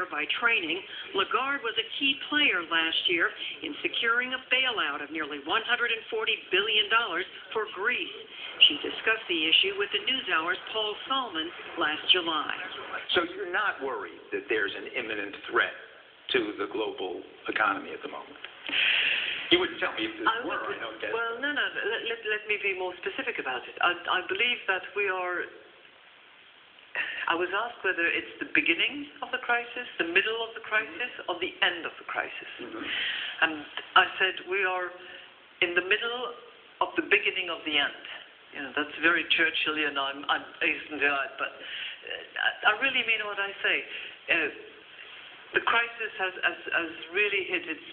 lawyer by training, Lagarde was a key player last year in securing a bailout of nearly $140 billion for Greece. She discussed the issue with the NewsHour's Paul Solman last July. So you're not worried that there's an imminent threat to the global economy at the moment? You wouldn't tell me if there were, I know that. Well, no. Let me be more specific about it. I believe that we are... I was asked whether it's the beginning of the crisis, the middle of the crisis, or the end of the crisis. And I said we are in the middle of the beginning of the end. You know, that's very Churchillian, I'm isn't right, but I really mean what I say. The crisis has really hit its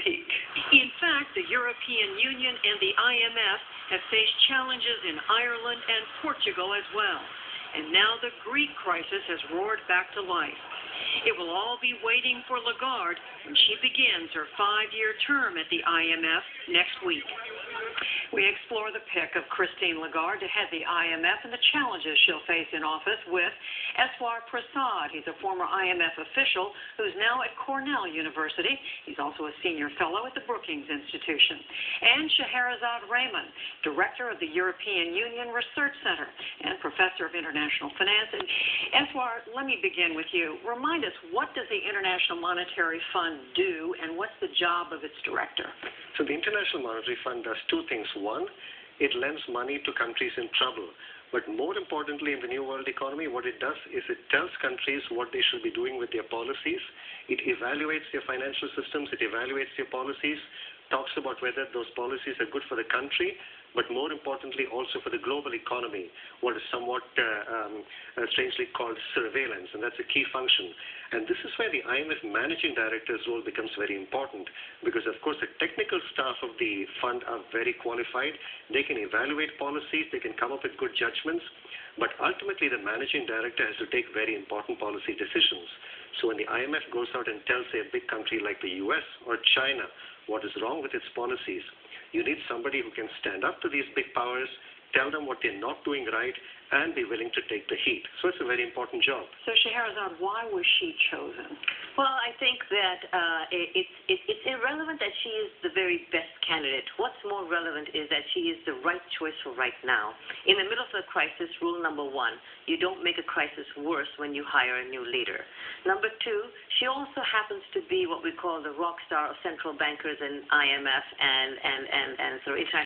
peak. In fact, the European Union and the IMF have faced challenges in Ireland and Portugal as well. And now the Greek crisis has roared back to life. It will all be waiting for Lagarde when she begins her 5-year term at the IMF next week. We explore the pick of Christine Lagarde to head the IMF and the challenges she'll face in office with Eswar Prasad. He's a former IMF official who's now at Cornell University. He's also a senior fellow at the Brookings Institution. And Scheherazade Rehman, director of the European Union Research Center and professor of international finance. And Eswar, let me begin with you. Remind us, what does the International Monetary Fund do, and what's the job of its director? So the International Monetary Fund does two things. One, it lends money to countries in trouble. But more importantly, in the New World economy, what it does is it tells countries what they should be doing with their policies. It evaluates their financial systems. It evaluates their policies, talks about whether those policies are good for the country, but more importantly also for the global economy, what is somewhat strangely called surveillance, and that's a key function. And this is where the IMF managing director's role becomes very important, because of course the technical staff of the fund are very qualified. They can evaluate policies, they can come up with good judgments, but ultimately the managing director has to take very important policy decisions. So when the IMF goes out and tells, say, a big country like the US or China what is wrong with its policies, you need somebody who can stand up to these big powers, tell them what they're not doing right, and be willing to take the heat. So it's a very important job. So Scheherazade, why was she chosen? Well, I think that it's irrelevant that she is the very best candidate. What's more relevant is that she is the right choice for right now. In the middle of the crisis, rule number 1, you don't make a crisis worse when you hire a new leader. Number 2, she also happens to be what we call the rock star of central bankers and IMF and sort of international